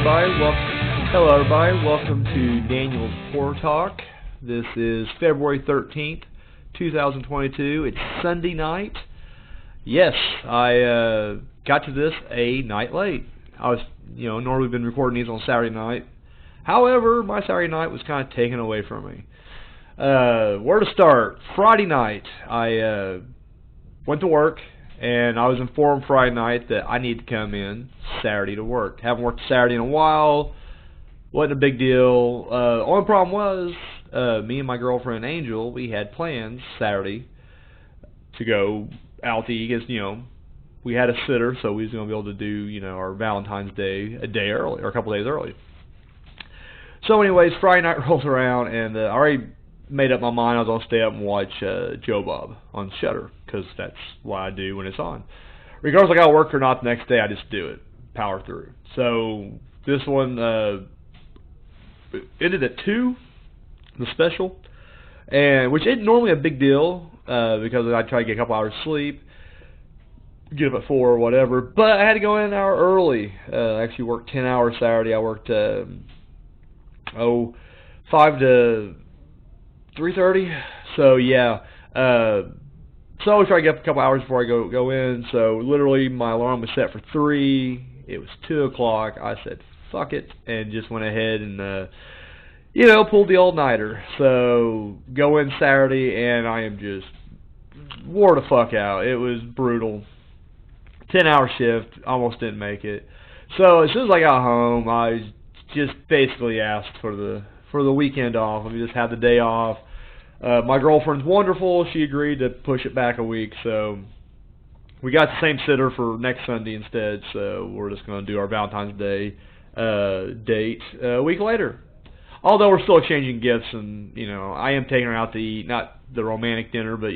Hello, everybody. Welcome to Daniel's Horror Talk. This is February 13th, 2022. It's Sunday night. Yes, I got to this a night late. I was, normally been recording these on Saturday night. However, my Saturday night was kind of taken away from me. Where to start? Friday night, I went to work, and I was informed Friday night that I need to come in Saturday to work. Haven't worked Saturday in a while. Wasn't a big deal. Only problem was, me and my girlfriend Angel, we had plans Saturday to go out to eat. Because, we had a sitter, so we was going to be able to do, our Valentine's Day a day early, or a couple days early. So anyways, Friday night rolls around, and I already made up my mind I was going to stay up and watch Joe Bob on Shudder, because that's what I do when it's on. Regardless if I got to work or not the next day, I just do it. Power through. So this one ended at 2, the special, and which isn't normally a big deal because I try to get a couple hours sleep, get up at 4 or whatever, but I had to go in an hour early. I actually worked 10 hours Saturday. I worked 5 to 3:30. So yeah, so I always try to get up a couple hours before I go in. So literally, my alarm was set for 3. It was 2 o'clock. I said, "Fuck it," and just went ahead and pulled the all-nighter. So go in Saturday, and I am just wore the fuck out. It was brutal. 10-hour shift. Almost didn't make it. So as soon as I got home, I just basically asked for the weekend off. Let me just have the day off. My girlfriend's wonderful. She agreed to push it back a week, so we got the same sitter for next Sunday instead. So we're just going to do our Valentine's Day date a week later. Although we're still exchanging gifts, and I am taking her out to eat, not the romantic dinner, but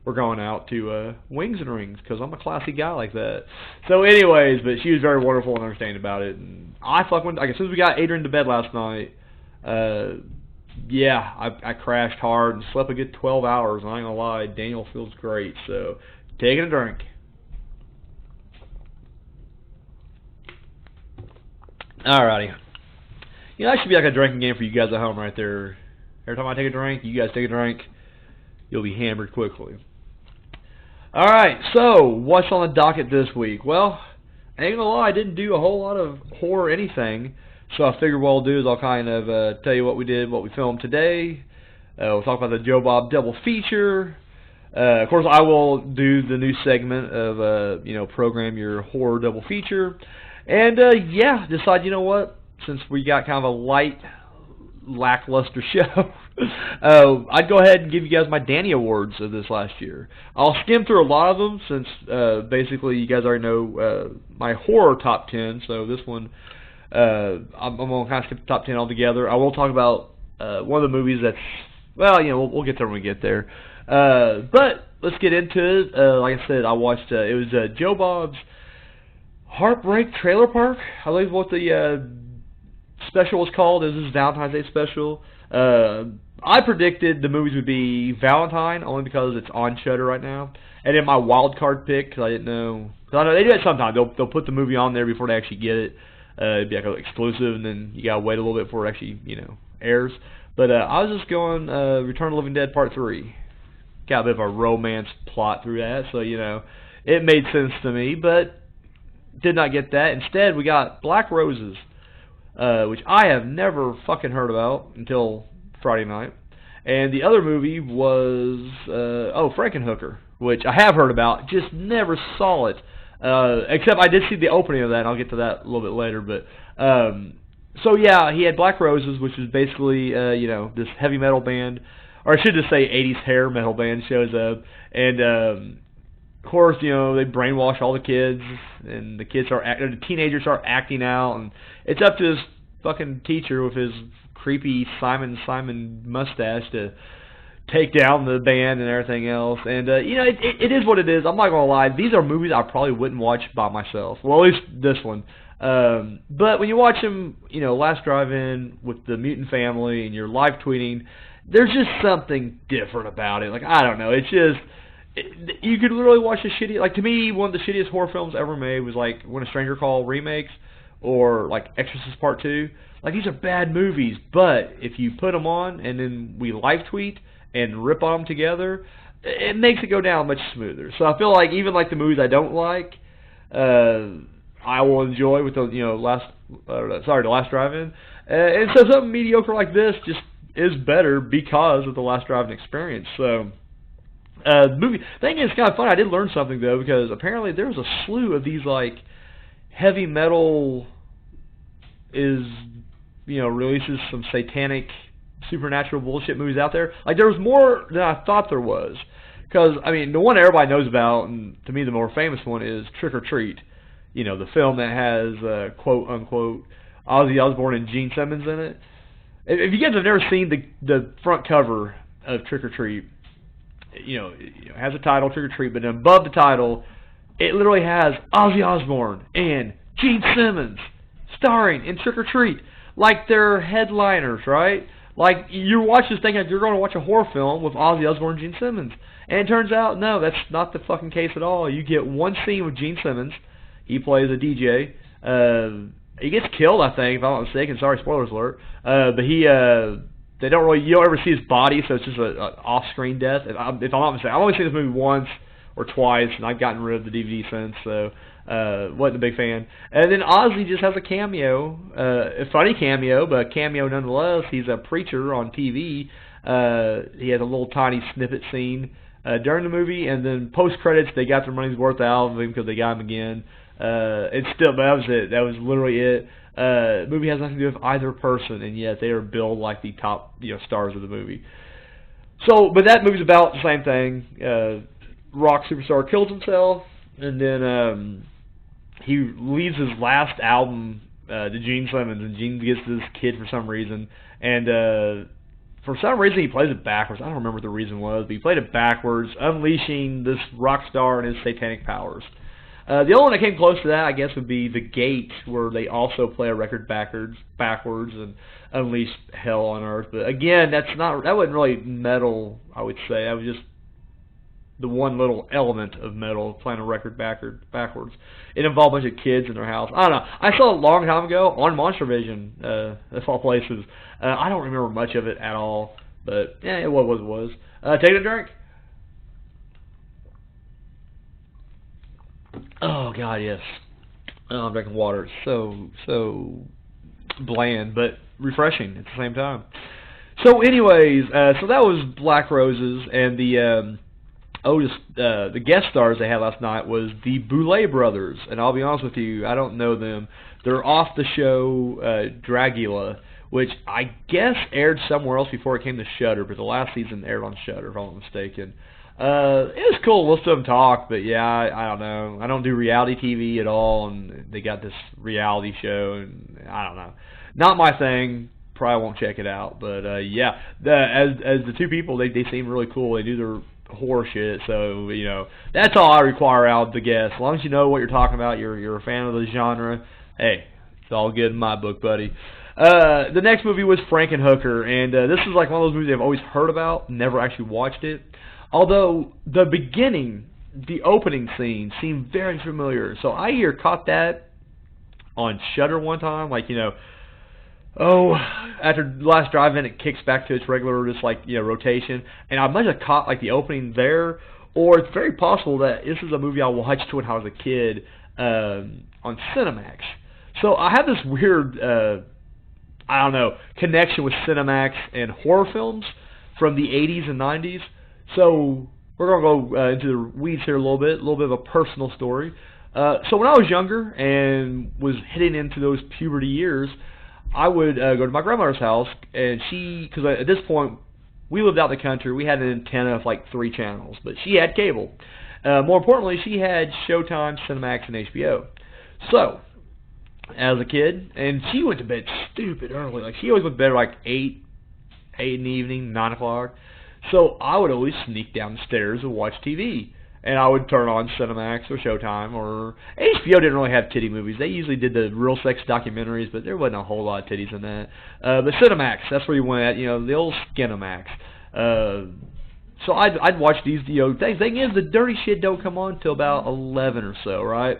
we're going out to Wings and Rings because I'm a classy guy like that. So anyways, but she was very wonderful and understanding about it, and I fucking as soon as we got Adrian to bed last night. I crashed hard and slept a good 12 hours, and I ain't gonna lie, Daniel feels great, so taking a drink. Alrighty. That should be like a drinking game for you guys at home right there. Every time I take a drink, you guys take a drink, you'll be hammered quickly. Alright, so what's on the docket this week? Well, I ain't gonna lie, I didn't do a whole lot of horror anything. So I figured what I'll do is I'll kind of tell you what we did, what we filmed today. We'll talk about the Joe Bob double feature. Of course, I will do the new segment of, program your horror double feature. And, decide, what, since we got kind of a light, lackluster show, I'd go ahead and give you guys my Danni Awards of this last year. I'll skim through a lot of them since, basically, you guys already know my horror top 10, so this one... I'm going to kind of skip the top 10 altogether. I will talk about one of the movies that's, we'll get there when we get there. But let's get into it. Like I said, I watched, it was Joe Bob's Heartbreak Trailer Park, I believe is what the special was called. This is Valentine's Day special. I predicted the movies would be Valentine, only because it's on Shudder right now. And then my wild card pick, because I didn't know, because I know they do it sometimes. They'll put the movie on there before they actually get it. It'd be like an exclusive, and then you gotta wait a little bit before it actually, airs. But I was just going Return of the Living Dead Part 3. Got a bit of a romance plot through that, so it made sense to me. But did not get that. Instead, we got Black Roses, which I have never fucking heard about until Friday night. And the other movie was Frankenhooker, which I have heard about, just never saw it. Except I did see the opening of that, and I'll get to that a little bit later. But so yeah, he had Black Roses, which is basically this heavy metal band, or I should just say 80s hair metal band shows up, and of course they brainwash all the kids, and the teenagers start acting out, and it's up to this fucking teacher with his creepy Simon mustache to take down the band and everything else. And, it is what it is. I'm not going to lie. These are movies I probably wouldn't watch by myself. Well, at least this one. But when you watch them, Last Drive-In with the mutant family and you're live tweeting, there's just something different about it. Like, I don't know. It's just... you could literally watch a shitty... Like, to me, one of the shittiest horror films ever made was, like, When a Stranger Calls remakes, or like Exorcist Part 2. Like, these are bad movies, but if you put them on and then we live tweet and rip on them together, it makes it go down much smoother. So I feel like even like the movies I don't like, I will enjoy with the the Last Drive-In. And so something mediocre like this just is better because of the Last Drive-In experience. So movie thing is kind of fun. I did learn something though, because apparently there was a slew of these like heavy metal releases some satanic supernatural bullshit movies out there. Like, there was more than I thought there was. Because, I mean, the one everybody knows about, and to me the more famous one, is Trick or Treat. The film that has, quote-unquote, Ozzy Osbourne and Gene Simmons in it. If you guys have never seen the front cover of Trick or Treat, it has a title, Trick or Treat, but then above the title, it literally has Ozzy Osbourne and Gene Simmons starring in Trick or Treat. Like, they're headliners, right? Like, you watch this thing like you're going to watch a horror film with Ozzy Osbourne and Gene Simmons. And it turns out, no, that's not the fucking case at all. You get one scene with Gene Simmons. He plays a DJ. He gets killed, I think, if I'm not mistaken. Sorry, spoilers alert. But you don't ever see his body, so it's just an off-screen death. If I'm not mistaken, I've only seen this movie once or twice, and I've gotten rid of the DVD since, so wasn't a big fan. And then Ozzy just has a cameo, a funny cameo, but a cameo nonetheless. He's a preacher on TV. He has a little tiny snippet scene during the movie, and then post-credits, they got their money's worth out of him because they got him again. But that was it. That was literally it. The movie has nothing to do with either person, and yet they are billed like the top stars of the movie. So, but that movie's about the same thing. Rock superstar kills himself, and then he leaves his last album to Gene Simmons, and Gene gets this kid for some reason, and for some reason he plays it backwards. I don't remember what the reason was, but he played it backwards, unleashing this rock star and his satanic powers. The only one that came close to that, I guess, would be The Gate, where they also play a record backwards and unleash hell on earth. But again, that wasn't really metal, I would say. That was just the one little element of metal, playing a record backwards. It involved a bunch of kids in their house. I don't know. I saw it a long time ago on Monster Vision, of all places. I don't remember much of it at all, but yeah, it was what it was. Take a drink. Oh God, yes. I'm drinking water. It's so bland, but refreshing at the same time. So, anyways, so that was Black Roses, and the guest stars they had last night was the Boulet brothers, and I'll be honest with you, I don't know them. They're off the show Dragula, which I guess aired somewhere else before it came to Shudder, but the last season aired on Shudder, if I'm not mistaken. It was cool to listen to them talk, but yeah, I don't know. I don't do reality TV at all, and they got this reality show, and I don't know. Not my thing. Probably won't check it out, but yeah, as the two people, they seem really cool. They do their horror shit, so that's all I require out of the guests. As long as you know what you're talking about, you're a fan of the genre. Hey, it's all good in my book, buddy. The next movie was Frankenhooker, and this is like one of those movies I've always heard about, never actually watched it. Although the opening scene seemed very familiar, so I either caught that on Shudder one time, like after Last Drive-In, it kicks back to its regular just rotation, and I must have caught like the opening there, or it's very possible that this is a movie I watched when I was a kid on Cinemax. So I have this weird, connection with Cinemax and horror films from the 80s and 90s. So we're going to go into the weeds here a little bit of a personal story. So when I was younger and was heading into those puberty years, I would go to my grandmother's house, and because at this point, we lived out in the country, we had an antenna of like 3 channels, but she had cable. More importantly, she had Showtime, Cinemax, and HBO. So, as a kid, and she went to bed stupid early, like she always went to bed like 8 in the evening, 9 o'clock. So I would always sneak down the stairs and watch TV. And I would turn on Cinemax or Showtime, or HBO didn't really have titty movies. They usually did the real sex documentaries, but there wasn't a whole lot of titties in that. But Cinemax, that's where you went at, the old Skinamax. So I'd watch these, things. Thing is, the dirty shit don't come on till about 11 or so, right?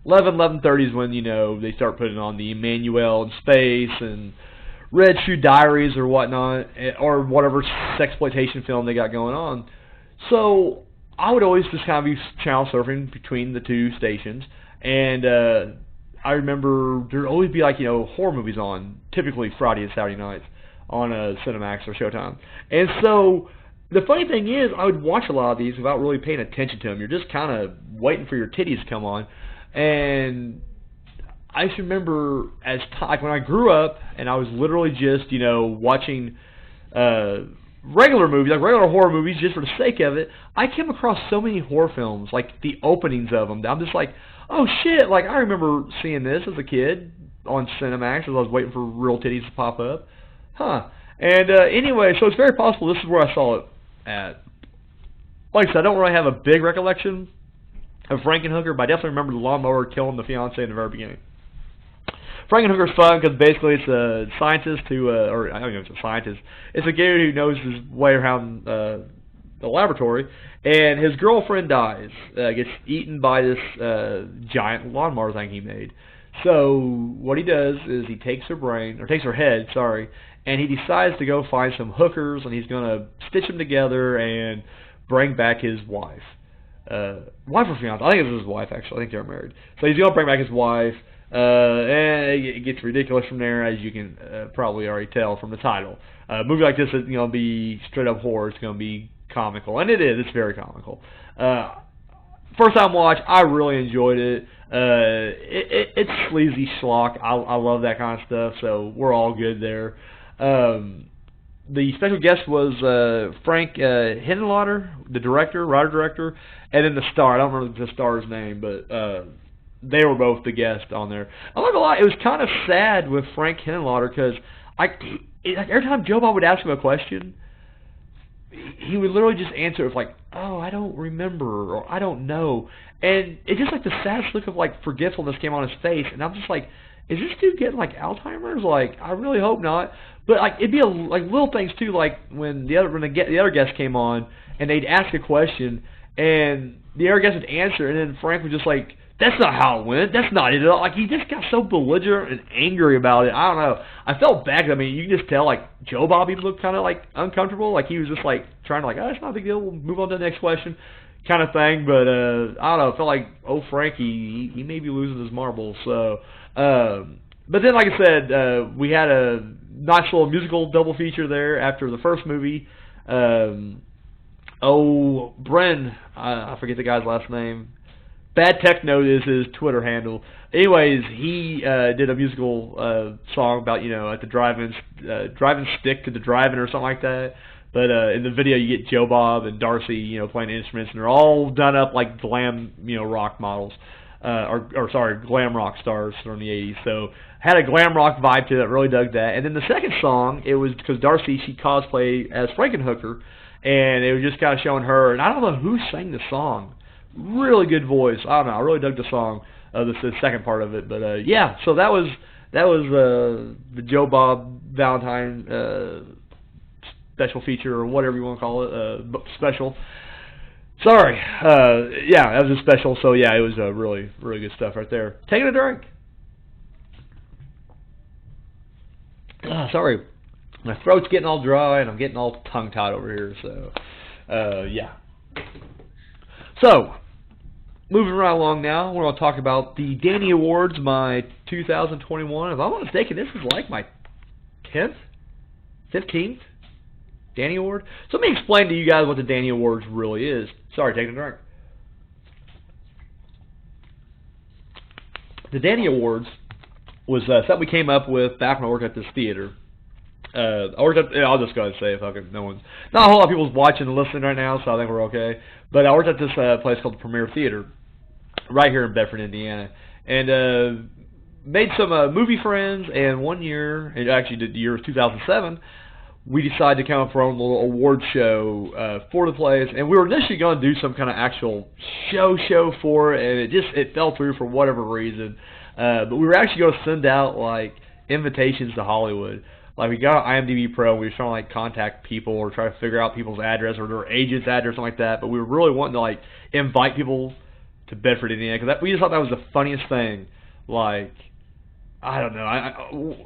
11:30 is when, you know, they start putting on the Emmanuel in Space and Red Shoe Diaries or whatnot, or whatever sexploitation film they got going on. So I would always just kind of be channel surfing between the two stations, and I remember there'd always be, like, you know, horror movies on, typically Friday and Saturday nights on Cinemax or Showtime. And so the funny thing is, I would watch a lot of these without really paying attention to them. You're just kind of waiting for your titties to come on. And I just remember like when I grew up and I was literally just, you know, watching regular movies, like regular horror movies, just for the sake of it, I came across so many horror films, like the openings of them, that I'm just like, oh shit, like I remember seeing this as a kid on Cinemax as I was waiting for real titties to pop up. Huh. And anyway, so it's very possible this is where I saw it at. Like I said, I don't really have a big recollection of Frankenhooker, but I definitely remember the lawnmower killing the fiancé in the very beginning. Frankenhooker's fun because basically it's a scientist who, or I don't know if it's a scientist, it's a dude who knows his way around the laboratory, and his girlfriend dies, gets eaten by this giant lawnmower thing he made. So what he does is he takes her head, and he decides to go find some hookers, and he's going to stitch them together and bring back his wife. Wife or fiance? I think it was his wife, actually. I think they're married. So he's going to bring back his wife. And it gets ridiculous from there, as you can probably already tell from the title. A movie like this is going to be straight up horror. It's going to be comical, and it is. It's very comical. First time watch, I really enjoyed it. It's sleazy schlock. I love that kind of stuff, so we're all good there. The special guest was Frank Henenlotter, the writer-director, and then the star. I don't remember the star's name, but they were both the guests on there. I'm not gonna lie, it was kind of sad with Frank Henenlotter because every time Joe Bob would ask him a question, he would literally just answer with like, "Oh, I don't remember," or "I don't know," and it's just like the saddest look of like forgetfulness came on his face, and I'm just like, is this dude getting like Alzheimer's? Like, I really hope not. But like, it'd be like little things too, like when the other guest came on and they'd ask a question and the other guest would answer, and then Frank was just like, "That's not how it went. That's not it at all." Like, he just got so belligerent and angry about it. I don't know. I felt bad. I mean, you can just tell, like, Joe Bob even looked kind of, like, uncomfortable. Like, he was just, like, trying to, like, "Oh, it's not a big deal. We'll move on to the next question," kind of thing. But, I don't know. It felt like, oh, Frank, he may be losing his marbles. So, but then, like I said, we had a nice little musical double feature there after the first movie. Bren, I forget the guy's last name. Bad Techno is his Twitter handle. Anyways, he did a musical song about, you know, at the driving stick to the driving or something like that. But in the video, you get Joe Bob and Darcy, you know, playing instruments, and they're all done up like glam, you know, rock models, glam rock stars from the '80s. So had a glam rock vibe to it. Really dug that. And then the second song, it was because Darcy, she cosplayed as Frankenhooker, and it was just kind of showing her. And I don't know who sang the song. Really good voice. I don't know. I really dug the song, the second part of it. But yeah, so that was the Joe Bob Valentine special feature, or whatever you want to call it, special. Sorry. Yeah, that was a special. So yeah, it was really good stuff right there. Taking a drink. Sorry, my throat's getting all dry and I'm getting all tongue-tied over here. So yeah. So, moving right along now, we're going to talk about the Danni Awards, my 2021. If I'm not mistaken, this is like my 10th, 15th Danni Award. So let me explain to you guys what the Danni Awards really is. Sorry, taking a drink. The Danni Awards was something we came up with back when I worked at this theater. I'll just go ahead and say it. Not a whole lot of people's watching and listening right now, so I think we're okay. But I worked at this place called the Premier Theater, right here in Bedford, Indiana, and made some movie friends. And one year, and actually the year 2007, we decided to come up with our own little award show for the place. And we were initially going to do some kind of actual show for it, and it fell through for whatever reason. But we were actually going to send out like invitations to Hollywood. Like, we got IMDb Pro, we were trying to, like, contact people or try to figure out people's address or their agent's address or something like that, but we were really wanting to, like, invite people to Bedford, Indiana, because we just thought that was the funniest thing. Like, I don't know,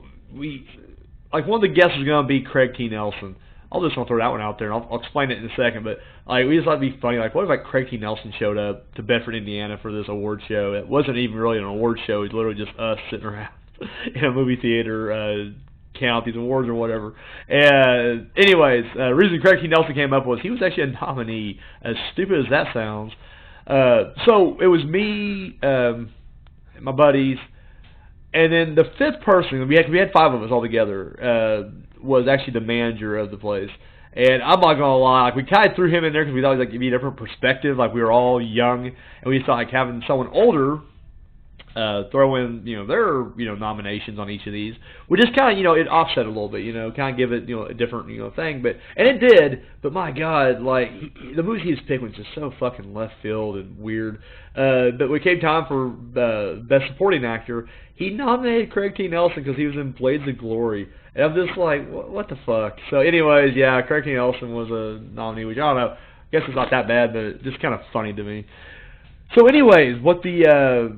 like one of the guests was gonna be Craig T. Nelson. I'll just throw that one out there, and I'll explain it in a second. But like, we just thought it'd be funny. Like, what if like Craig T. Nelson showed up to Bedford, Indiana for this award show? It wasn't even really an award show. It was literally just us sitting around in a movie theater, count these awards or whatever. And anyways, the reason Craig T. Nelson came up was he was actually a nominee. As stupid as that sounds. So it was me, my buddies, and then the fifth person. We had five of us all together. Was actually the manager of the place. And I'm not gonna lie, like we kind of threw him in there because we thought it'd be a different perspective. Like we were all young, and we thought like having someone older throw in their nominations on each of these would just kind of it offset a little bit, kind of give it a different thing. And it did. But my God, like the movie he was picking was just so fucking left field and weird. But when it came time for Best Supporting Actor, he nominated Craig T. Nelson because he was in Blades of Glory. And I'm just like, what the fuck? So anyways, yeah, Craig T. Nelson was a nominee, which I don't know. I guess it's not that bad, but it's just kind of funny to me. So anyways, what the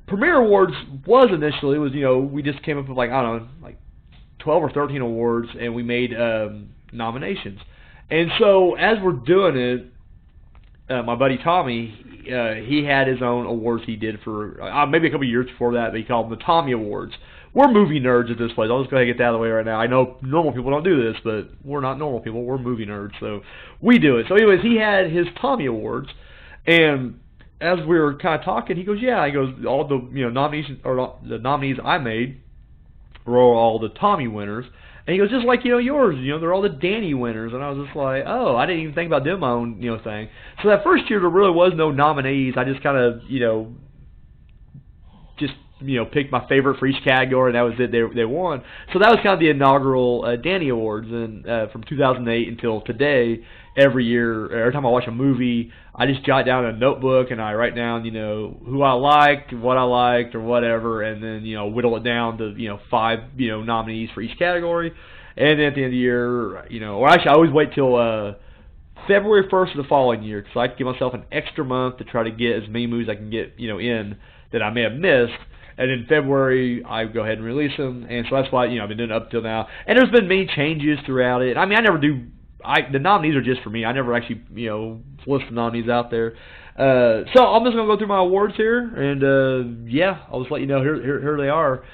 Premiere Awards was initially was, we just came up with like, I don't know, like 12 or 13 awards, and we made nominations. And so as we're doing it, my buddy Tommy, he had his own awards he did for maybe a couple of years before that, but he called them the Tommy Awards. We're movie nerds at this place. I'll just go ahead and get that out of the way right now. I know normal people don't do this, but we're not normal people. We're movie nerds, so we do it. So anyways, he had his Tommy Awards, and as we were kind of talking, he goes, yeah. He goes, all the nominations or the nominees I made were all the Tommy winners. And he goes, just like yours, they're all the Danny winners. And I was just like, oh, I didn't even think about doing my own thing. So that first year there really was no nominees. I just kind of picked my favorite for each category, and that was it. They won. So that was kind of the inaugural Danni Awards, and from 2008 until today, every year, every time I watch a movie, I just jot down a notebook and I write down, who I liked, what I liked, or whatever, and then whittle it down to 5 nominees for each category, and then at the end of the year, or actually I always wait till February 1st of the following year, because I like to give myself an extra month to try to get as many movies I can get in that I may have missed. And in February, I go ahead and release them, and so that's why I've been doing it up till now. And there's been many changes throughout it. I mean, I never do. The nominees are just for me. I never actually list the nominees out there. So I'm just gonna go through my awards here, and I'll just let you know here they are.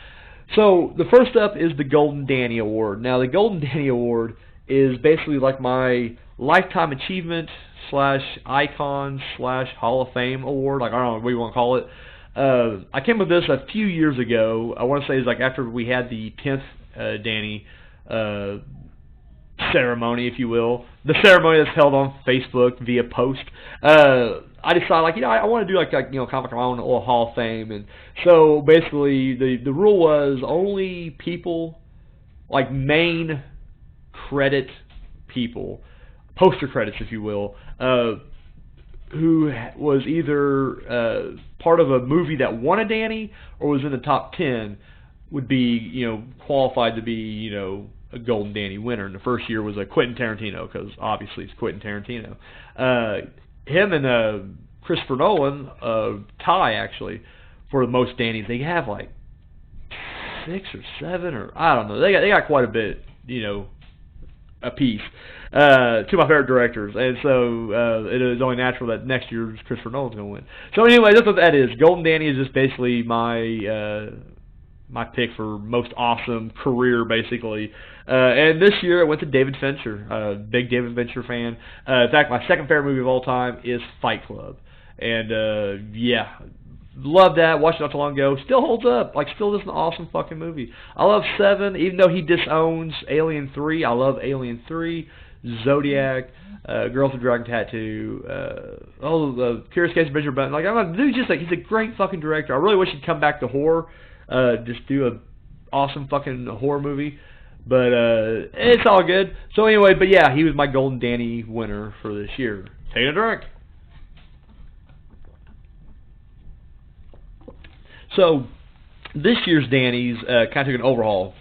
So the first up is the Golden Danny Award. Now the Golden Danny Award is basically like my lifetime achievement / icon / Hall of Fame award. Like I don't know what you want to call it. I came up with this a few years ago. I want to say it's like after we had the 10th Danny ceremony, if you will. The ceremony that's held on Facebook via post. I decided, I want to do like kind of like my own little Hall of Fame. And so basically the rule was only people, like main credit people, poster credits, if you will, who was either part of a movie that won a Danny or was in the top 10 would be, qualified to be, a Golden Danny winner. And the first year was Quentin Tarantino, because obviously it's Quentin Tarantino. Him and Christopher Nolan tie, actually, for the most Dannys. They have like 6 or 7, or I don't know. They got quite a bit, a piece to my favorite directors, and so it is only natural that next year Christopher Nolan's going to win. So anyway, that's what that is. Golden Danny is just basically my my pick for most awesome career, basically. And this year it went to David Fincher. Big David Fincher fan. In fact, my second favorite movie of all time is Fight Club, and love that. Watched it not too long ago. Still holds up. Like, still just an awesome fucking movie. I love 7, even though he disowns Alien 3. I love Alien 3, Zodiac, Girl with a Dragon Tattoo, the Curious Case of Benjamin Button. Like, dude's just like, he's a great fucking director. I really wish he'd come back to horror. Just do a awesome fucking horror movie. But it's all good. So anyway, but yeah, he was my Golden Danny winner for this year. Take a drink. So this year's Danny's kind of took an overhaul.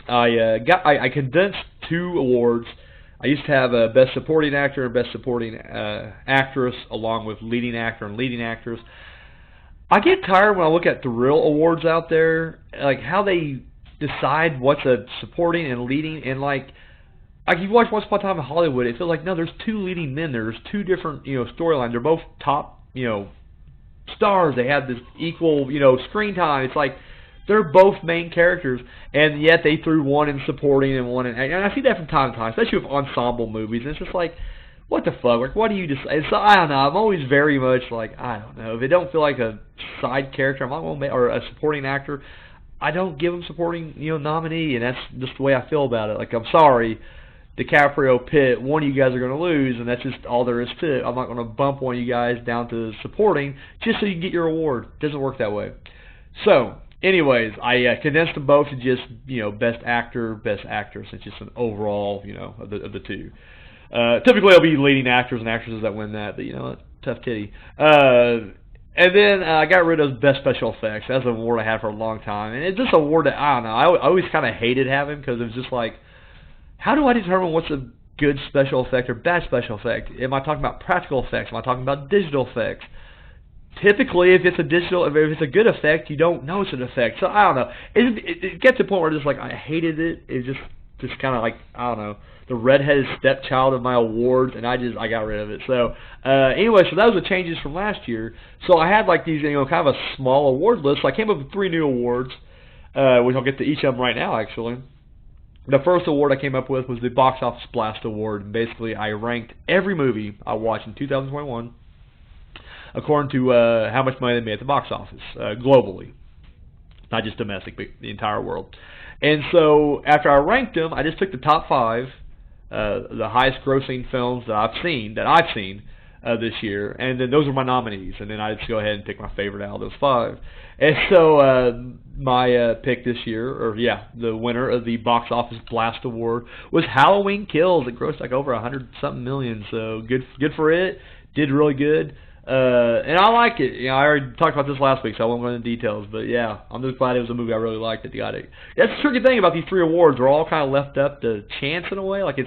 I condensed 2 awards I used to have a Best Supporting Actor and Best Supporting Actress, along with Leading Actor and Leading Actress. I get tired when I look at the real awards out there, like how they decide what's a supporting and leading, and like you watch Once Upon a Time in Hollywood, it feels like, no, there's two leading men. There's two different, storylines. They're both top, stars. They have this equal, screen time. It's like they're both main characters, and yet they threw one in supporting and one in. And I see that from time to time, especially with ensemble movies. And it's just like, what the fuck? Like, what do you decide? So I don't know. I'm always very much like, I don't know. If it don't feel like a side character, I'm not going to or a supporting actor, I don't give them supporting, nominee, and that's just the way I feel about it. Like, I'm sorry, DiCaprio, Pitt, one of you guys are going to lose, and that's just all there is to it. I'm not going to bump one of you guys down to supporting just so you can get your award. It doesn't work that way. So, anyways, I condensed them both to just, Best Actor, Best Actress. It's just an overall, of the two. Typically, it'll be leading actors and actresses that win that, but, tough titty. And then I got rid of Best Special Effects. That's an award I had for a long time. And it's just an award that, I don't know, I always kind of hated having, because it was just like, how do I determine what's a good special effect or bad special effect? Am I talking about practical effects? Am I talking about digital effects? Typically, if it's a good effect, you don't know it's an effect. So, I don't know. It gets to the point where just like I hated it. It just kind of like, I don't know, the redheaded stepchild of my awards, and I got rid of it. So, anyway, so that was the changes from last year. So I had like these, kind of a small award list. So I came up with 3 new awards, which I'll get to each of them right now, actually. The first award I came up with was the Box Office Blast Award. And basically, I ranked every movie I watched in 2021 according to how much money they made at the box office, globally. Not just domestic, but the entire world. And so, after I ranked them, I just took the top 5, the highest grossing films that I've seen this year, and then those were my nominees, and then I just go ahead and pick my favorite out of those 5. And so my pick this year, the winner of the Box Office Blast Award was Halloween Kills. It grossed like over 100-something million, so good for it. Did really good. And I like it. I already talked about this last week, so I won't go into details. But yeah, I'm just glad it was a movie I really liked that got it. That's the tricky thing about these 3 awards. They're all kind of left up to chance in a way. Like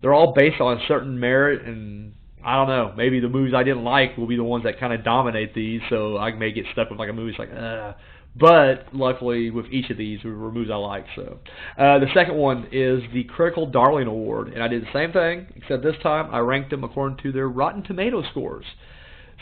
they're all based on a certain merit, and I don't know. Maybe the movies I didn't like will be the ones that kind of dominate these, so I may get stuck with like a movie that's like, But luckily, with each of these, were movies I like. So the second one is the Critical Darling Award, and I did the same thing, except this time I ranked them according to their Rotten Tomato scores.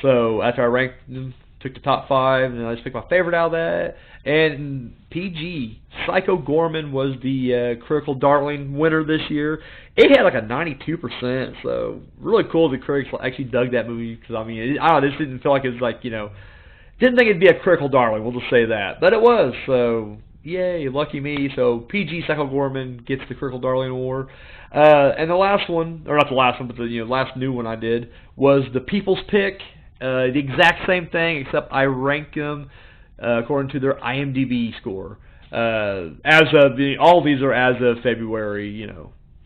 So after I ranked them, took the top 5, and I just picked my favorite out of that. And PG, Psycho Gorman was the Critical Darling winner this year. It had like a 92%, so really cool the critics actually dug that movie, because I mean, I just didn't feel like it was like, didn't think it'd be a Critical Darling, we'll just say that. But it was, so yay, lucky me. So PG, Psycho Gorman gets the Critical Darling Award. And the last one, or not the last one, but the last new one I did, was the People's Pick. The exact same thing, except I ranked them according to their IMDb score. As of all of these are as of February,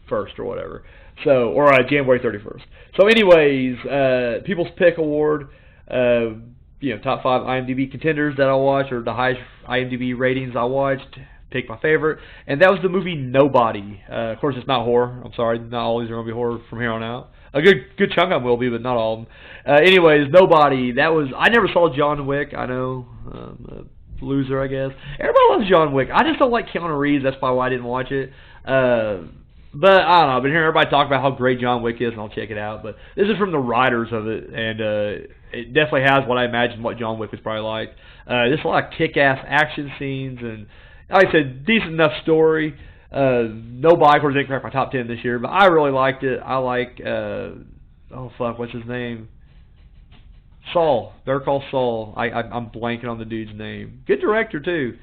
1st or whatever. So, or January 31st. So, anyways, People's Pick Award. Top 5 IMDb contenders that I watched, or the highest IMDb ratings I watched. Pick my favorite, and that was the movie Nobody. Of course, it's not horror. I'm sorry, not all these are going to be horror from here on out. A good chunk of them will be, but not all of them. Anyways, Nobody. I never saw John Wick. I know, loser, I guess. Everybody loves John Wick. I just don't like Keanu Reeves. That's probably why I didn't watch it. But I don't know. I've been hearing everybody talk about how great John Wick is, and I'll check it out. But this is from the writers of it, and it definitely has what I imagine what John Wick is probably like. There's a lot of kick-ass action scenes, and like I said, decent enough story. Nobody, of course, didn't crack my top 10 this year, but I really liked it. I like, what's his name? Saul. Better Call Saul. I'm blanking on the dude's name. Good director, too.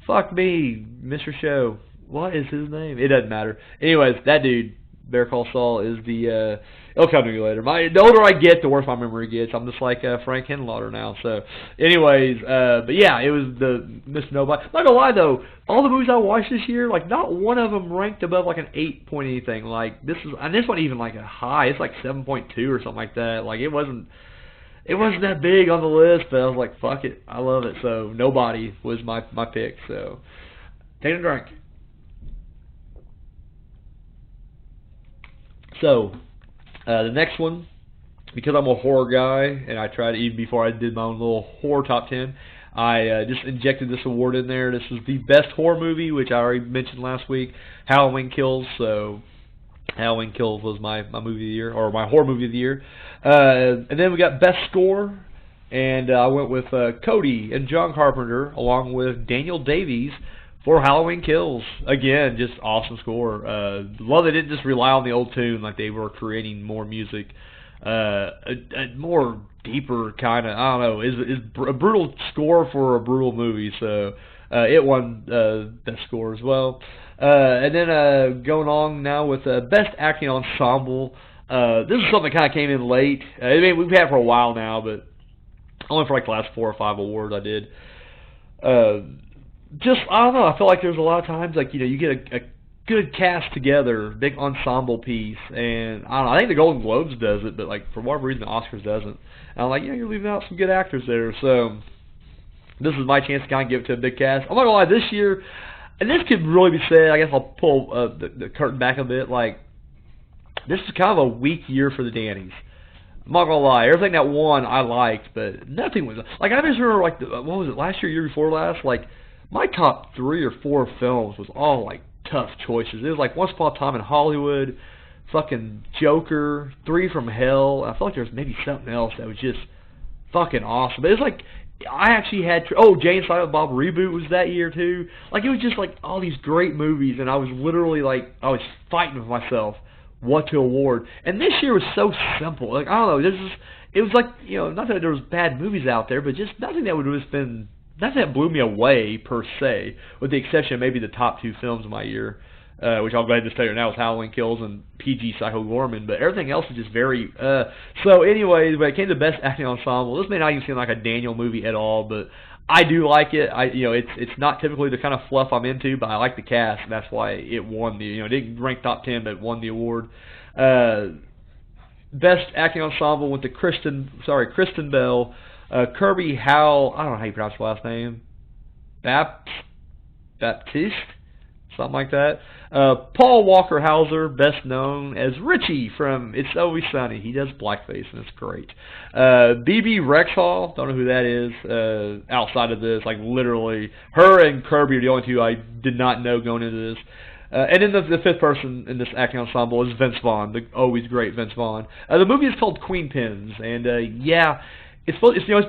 Fuck me, Mr. Show. What is his name? It doesn't matter. Anyways, that dude, Better Call Saul, is the, it'll come to me later. The older I get, the worse my memory gets. I'm just like Frank Henenlotter now. So, anyways, but yeah, it was the Miss Nobody. Not gonna lie though, all the movies I watched this year, like not one of them ranked above like an 8 point anything. Like this wasn't even like a high. It's like 7.2 or something like that. Like it wasn't that big on the list, but I was like, fuck it, I love it. So Nobody was my pick. So take a drink. So, the next one, because I'm a horror guy, and I tried, even before I did my own little horror top 10, I just injected this award in there. This is the best horror movie, which I already mentioned last week, Halloween Kills. So Halloween Kills was my movie of the year, or my horror movie of the year. And then we got best score, and I went with Cody and John Carpenter, along with Daniel Davies, for Halloween Kills. Again, just awesome score. Love they didn't just rely on the old tune, like they were creating more music. A more deeper kind of, I don't know, is a brutal score for a brutal movie, so it won best score as well. And then going on now with best acting ensemble. This is something that kind of came in late. I mean, we've had it for a while now, but only for like the last 4 or 5 awards I did. Just, I don't know, I feel like there's a lot of times, like, you know, you get a good cast together, big ensemble piece, and I don't know, I think the Golden Globes does it, but like for whatever reason the Oscars doesn't. And I'm like, yeah, you're leaving out some good actors there, so this is my chance to kind of give it to a big cast. I'm not gonna lie, this year, and this could really be said, I guess I'll pull the curtain back a bit, like, this is kind of a weak year for the Dannies. I'm not gonna lie, everything that won I liked, but nothing was, like, I just remember, like, what was it, last year before last, like, my top 3 or 4 films was all, like, tough choices. It was like Once Upon a Time in Hollywood, fucking Joker, 3 from Hell. I felt like there was maybe something else that was just fucking awesome. But it was like, I actually had, Jay and Silent Bob reboot was that year too. Like, it was just like all these great movies, and I was literally like, I was fighting with myself what to award. And this year was so simple. Like, I don't know, it was like, you know, not that there was bad movies out there, but just nothing that would have been, nothing that blew me away, per se, with the exception of maybe the top 2 films of my year, which I'll go ahead and tell you now is Halloween Kills and PG Psycho Gorman, but everything else is just very, so anyways, when it came to Best Acting Ensemble, this may not even seem like a Daniel movie at all, but I do like it. It's not typically the kind of fluff I'm into, but I like the cast, and that's why it won the, it didn't rank top 10, but it won the award. Best Acting Ensemble went to Kristen Bell, Kirby Howell, I don't know how you pronounce his last name, Baptiste, something like that. Paul Walker Hauser, best known as Richie from It's Always Sunny. He does blackface, and it's great. BB Rexall, don't know who that is, outside of this, like literally, her and Kirby are the only 2 I did not know going into this. And then the 5th person in this acting ensemble is Vince Vaughn, the always great Vince Vaughn. The movie is called Queen Pins, and yeah, it's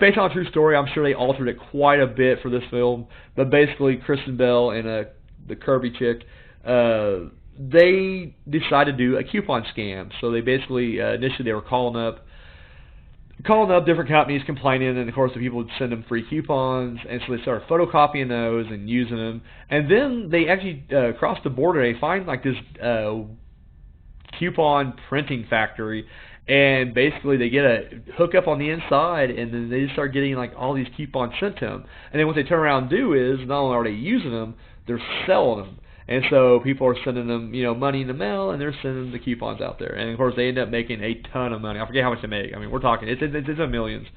based on a true story. I'm sure they altered it quite a bit for this film, but basically Kristen Bell and the Kirby chick, they decided to do a coupon scam. So they basically initially they were calling up different companies complaining, and of course the people would send them free coupons, and so they started photocopying those and using them, and then they actually crossed the border. They find like this coupon printing factory, and basically they get a hookup on the inside, and then they just start getting like all these coupons sent to them, and then what they turn around and do is not only are they using them, they're selling them. And so people are sending them, money in the mail, and they're sending the coupons out there. And of course, they end up making a ton of money. I forget how much they make. I mean, we're talking, it's in the millions.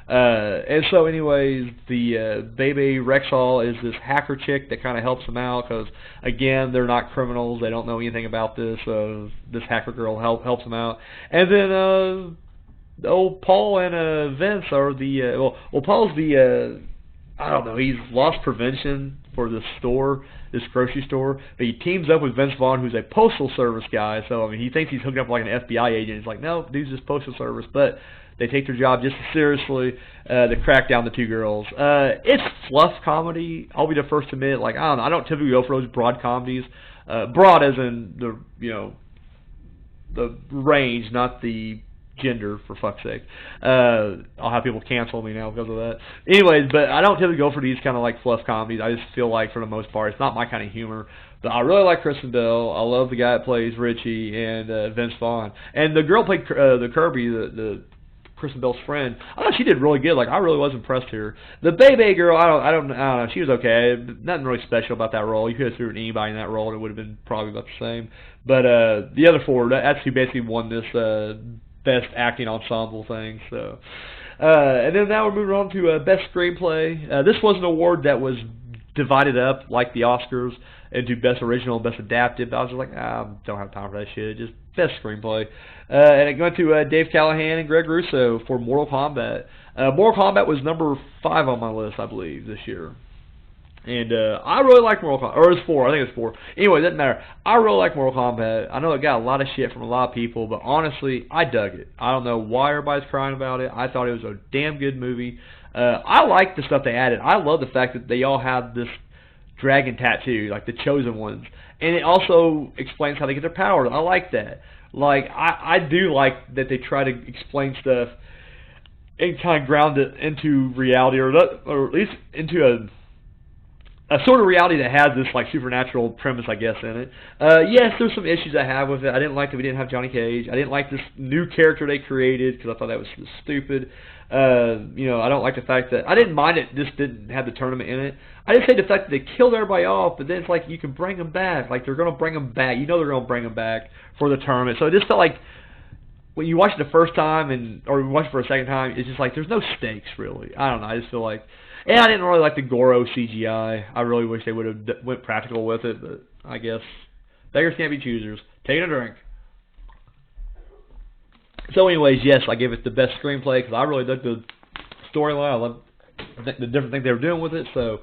And so, anyways, the Bebe Rexall is this hacker chick that kind of helps them out because, again, they're not criminals. They don't know anything about this. So this hacker girl helps them out. And then old Paul and Vince are the Paul's the I don't know, he's loss prevention for this grocery store, but he teams up with Vince Vaughn, who's a postal service guy. So I mean, he thinks he's hooked up like an FBI agent. He's like, no, dude's just postal service, but they take their job just as seriously. They crack down the 2 girls. It's fluff comedy. I'll be the first to admit. Like, I don't know, I don't typically go for those broad comedies. Broad as in the range, not the gender, for fuck's sake. I'll have people cancel me now because of that. Anyways, but I don't typically go for these kind of like fluff comedies. I just feel like for the most part it's not my kind of humor. But I really like Kristen Bell. I love the guy that plays Richie and Vince Vaughn. And the girl played the Kirby, the Kristen Bell's friend. I thought she did really good. Like, I really was impressed here. The Bebe girl, I don't know. She was okay. Nothing really special about that role. You could have threw anybody in that role and it would have been probably about the same. But the other 4, that's who basically won this Best Acting Ensemble thing. So, and then now we're moving on to Best Screenplay. This was an award that was divided up like the Oscars into Best Original and Best Adapted. But I was just like, I don't have time for that shit. Just Best Screenplay. And it went to Dave Callahan and Greg Russo for Mortal Kombat. Mortal Kombat was number 5 on my list, I believe, this year. And I really like Mortal Kombat. Or it was 4. I think it was 4. Anyway, it doesn't matter. I really like Mortal Kombat. I know it got a lot of shit from a lot of people, but honestly, I dug it. I don't know why everybody's crying about it. I thought it was a damn good movie. I like the stuff they added. I love the fact that they all have this dragon tattoo, like the chosen ones. And it also explains how they get their powers. I like that. Like, I do like that they try to explain stuff and kind of ground it into reality, or at least into a sort of reality that has this like supernatural premise, I guess, in it. Yes, there's some issues I have with it. I didn't like that we didn't have Johnny Cage. I didn't like this new character they created because I thought that was stupid. I don't like the fact that I didn't mind it. This didn't have the tournament in it. I didn't say the fact that they killed everybody off, but then it's like you can bring them back. Like they're gonna bring them back. You know they're gonna bring them back for the tournament. So it just felt like when you watch it the first time or you watch it for a second time, it's just like there's no stakes really. I don't know. I just feel like. And I didn't really like the Goro CGI. I really wish they would have went practical with it, but I guess beggars can't be choosers. Taking a drink. So anyways, yes, I give it the best screenplay because I really dug the storyline. I love the different things they were doing with it. So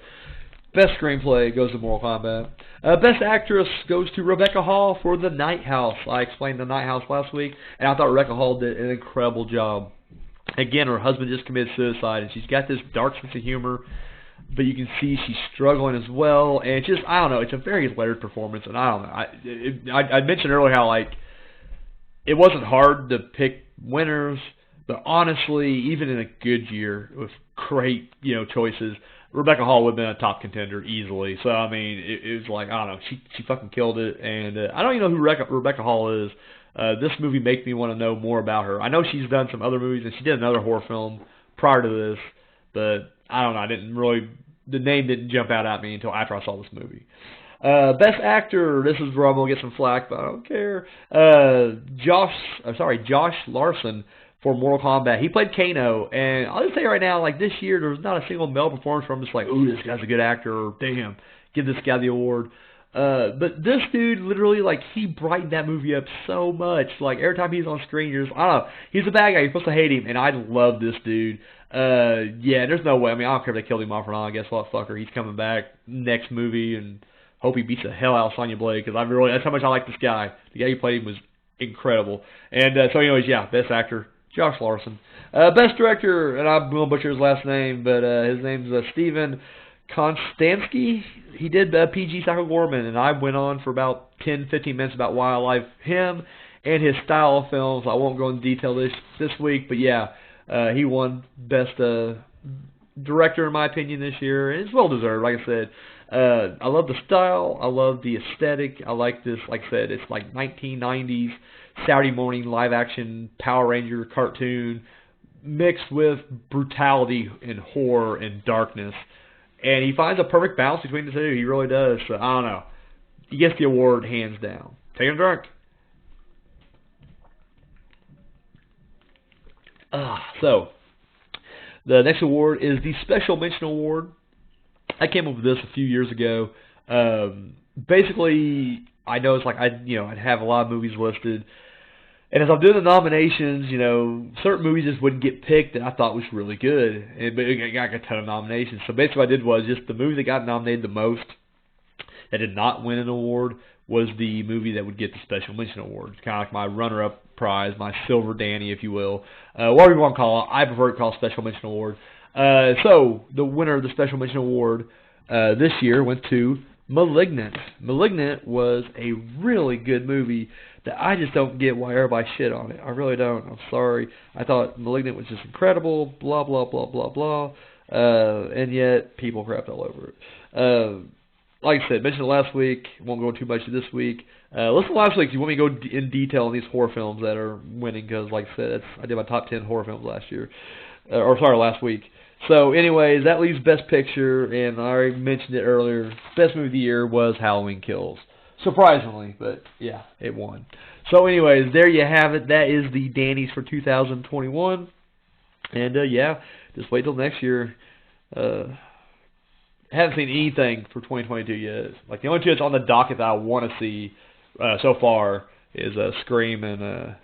best screenplay goes to Mortal Kombat. Best actress goes to Rebecca Hall for The Night House. I explained The Night House last week, and I thought Rebecca Hall did an incredible job. Again, her husband just committed suicide, and she's got this dark sense of humor, but you can see she's struggling as well. And it's just, I don't know, it's a very layered performance, and I don't know. I mentioned earlier how, like, it wasn't hard to pick winners, but honestly, even in a good year with great, choices, Rebecca Hall would have been a top contender easily. So, I mean, it was like, I don't know, she fucking killed it. And I don't even know who Rebecca Hall is. This movie makes me want to know more about her. I know she's done some other movies, and she did another horror film prior to this, but I don't know, the name didn't jump out at me until after I saw this movie. Best actor, this is where I'm going to get some flack, but I don't care. Josh Larson for Mortal Kombat. He played Kano, and I'll just say right now, like this year, there's not a single male performance where I'm just like, ooh, this guy's a good actor, or damn, give this guy the award. But this dude, literally, like, he brightened that movie up so much. Like, every time he's on screen, you're just, I don't know, he's a bad guy, you're supposed to hate him, and I love this dude. Yeah, there's no way, I mean, I don't care if they killed him off or not, I guess, what fucker, he's coming back next movie, and hope he beats the hell out of Sonya Blade, because that's how much I like this guy. The guy who played him was incredible. And, so anyways, yeah, best actor, Josh Larson. Best director, and I'm going to butcher his last name, but his name's Steven Konstanski. He did PG Psycho Gorman, and I went on for about 10-15 minutes about why I like him and his style of films. I won't go into detail this week, but yeah, he won Best Director in my opinion this year, and it's well deserved. Like I said, I love the style, I love the aesthetic. I like this. Like I said, it's like 1990s Saturday morning live action Power Ranger cartoon mixed with brutality and horror and darkness. And he finds a perfect balance between the two. He really does. So, I don't know. He gets the award hands down. Take a drink. So, the next award is the Special Mention Award. I came up with this a few years ago. Basically, I noticed like I'd have a lot of movies listed. And as I'm doing the nominations, certain movies just wouldn't get picked that I thought was really good. But it got a ton of nominations. So basically what I did was just the movie that got nominated the most that did not win an award was the movie that would get the Special Mention Award. It's kind of like my runner-up prize, my silver Danny, if you will. Whatever you want to call it. I prefer to call it Special Mention Award. So the winner of the Special Mention Award this year went to Malignant. Malignant was a really good movie that I just don't get why everybody shit on it. I really don't. I'm sorry. I thought Malignant was just incredible, blah, blah, blah, blah, blah, and yet people crapped all over it. Like I said, mentioned it last week. Won't go too much this week. Listen to last week if you want me to go in detail on these horror films that are winning, because like I said, I did my top 10 horror films last week. So anyways, that leaves Best Picture, and I already mentioned it earlier. Best movie of the year was Halloween Kills. Surprisingly, but yeah, it won. So anyways, there you have it. That is the Dannies for 2021. And yeah, just wait till next year. haven't seen anything for 2022 yet. Like, the only two that's on the docket that I want to see so far is Scream and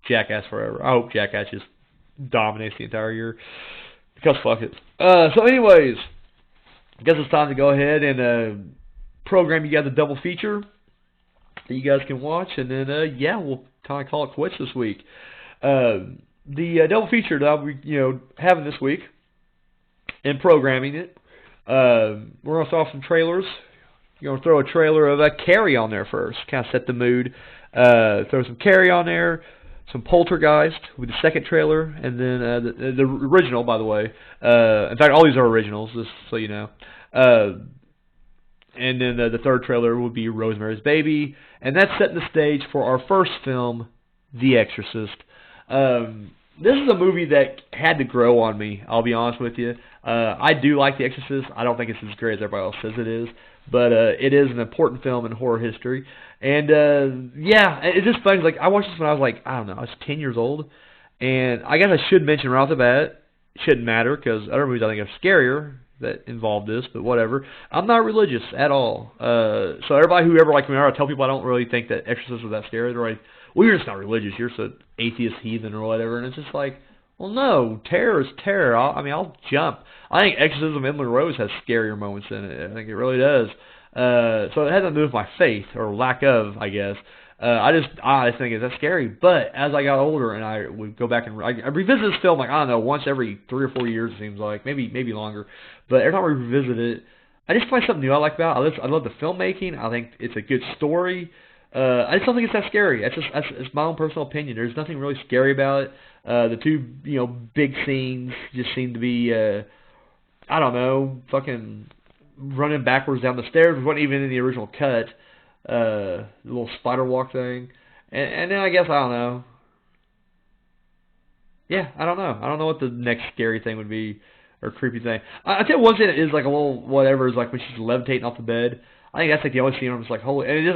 Jackass Forever. I hope Jackass just dominates the entire year, because fuck it. So anyways, I guess it's time to go ahead and program you guys a double feature that you guys can watch, and then yeah, we'll kind of call it quits this week. The double feature that I'll be having this week and programming it, we're gonna start off some trailers. You're gonna throw a trailer of Carrie on there first, kind of set the mood. Throw some Carrie on there, some Poltergeist with the second trailer, and then the original, by the way. In fact, all these are originals, just so you know. And then the third trailer would be Rosemary's Baby, and that's setting the stage for our first film, The Exorcist. This is a movie that had to grow on me, I'll be honest with you. I do like The Exorcist. I don't think it's as great as everybody else says it is, but it is an important film in horror history. And yeah, it's just funny. Like, I watched this when I was like, I don't know, I was 10 years old, and I guess I should mention right off the bat, it shouldn't matter, because other movies I think are scarier that involve this, but whatever. I'm not religious at all. So everybody who ever, like, whenever I tell people I don't really think that Exorcist was that scary, they're like, well, you're just not religious, you're just an atheist heathen or whatever, and it's just like, well, no, terror is terror. I'll jump. I think Exorcism of Emily Rose has scarier moments in it. I think it really does. So it has nothing to do with my faith, or lack of, I guess. I just think it's that scary. But as I got older and I would go back and I revisit this film, like, I don't know, once every 3 or 4 years, it seems like, maybe longer. But every time I revisit it, I just find something new I like about it. I love the filmmaking. I think it's a good story. I just don't think it's that scary. It's my own personal opinion. There's nothing really scary about it. The two big scenes just seem to be I don't know, fucking running backwards down the stairs, which wasn't even in the original cut. The little spider walk thing, and then I guess I don't know. Yeah, I don't know. I don't know what the next scary thing would be, or creepy thing. I tell you one thing that is like a little whatever is like when she's levitating off the bed. I think that's like the only scene where I'm just like, holy, and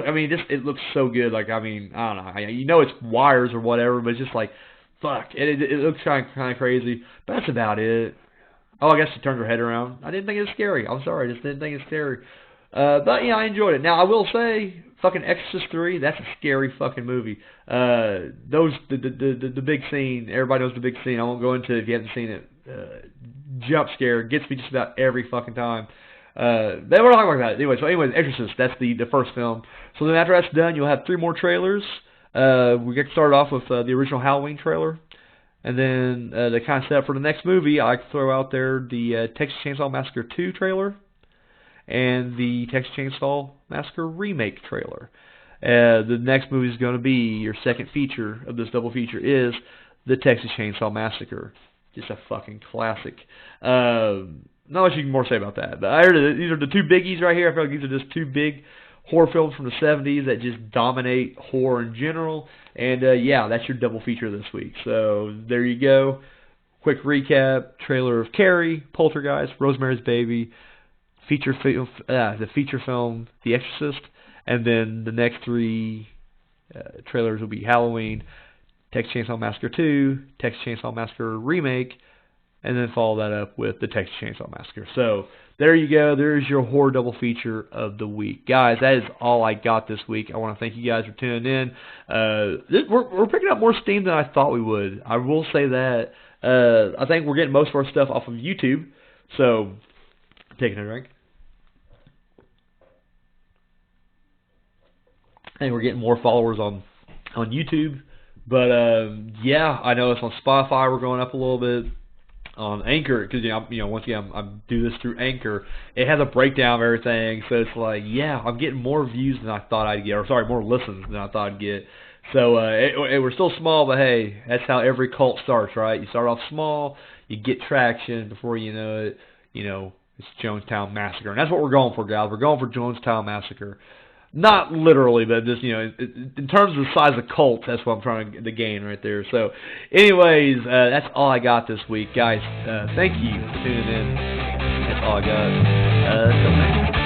it looks so good. Like, I mean, I don't know. It's wires or whatever, but it's just like, fuck. It looks kind of crazy, but that's about it. Oh, I guess she turned her head around. I didn't think it was scary. I'm sorry, I just didn't think it was scary. But yeah, I enjoyed it. Now I will say, fucking Exorcist 3, that's a scary fucking movie. The big scene, everybody knows the big scene. I won't go into it if you haven't seen it. Jump scare gets me just about every fucking time. We're not talking about that. Anyways, Exorcist, that's the first film. So then after that's done, you'll have 3 more trailers. We get started off with the original Halloween trailer. And then the kind of set up for the next movie, I throw out there the Texas Chainsaw Massacre 2 trailer and the Texas Chainsaw Massacre remake trailer. The next movie is going to be, your second feature of this double feature is the Texas Chainsaw Massacre. Just a fucking classic. Not much you can more say about that. But I heard these are the 2 biggies right here. I feel like these are just 2 big horror films from the 70s that just dominate horror in general. And yeah, that's your double feature this week. So there you go. Quick recap: trailer of Carrie, Poltergeist, Rosemary's Baby, the feature film The Exorcist, and then the next 3 trailers will be Halloween, Texas Chainsaw Massacre 2, Texas Chainsaw Massacre remake, and then follow that up with the Texas Chainsaw Massacre. So there you go. There's your horror double feature of the week. Guys, that is all I got this week. I want to thank you guys for tuning in. We're picking up more steam than I thought we would. I will say that. I think we're getting most of our stuff off of YouTube. So, taking a drink. I think we're getting more followers on YouTube. But, yeah, I know it's on Spotify. We're going up a little bit. On Anchor, because once again, I do this through Anchor. It has a breakdown of everything, so it's like, yeah, I'm getting more views than I thought I'd get, or sorry, more listens than I thought I'd get. So we're still small, but hey, that's how every cult starts, right? You start off small, you get traction. Before you know it, it's Jonestown Massacre, and that's what we're going for, guys. We're going for Jonestown Massacre. Not literally, but just, in terms of the size of cults, that's what I'm trying to gain right there. So, anyways, that's all I got this week. Guys, thank you for tuning in. That's all I got. Till next time.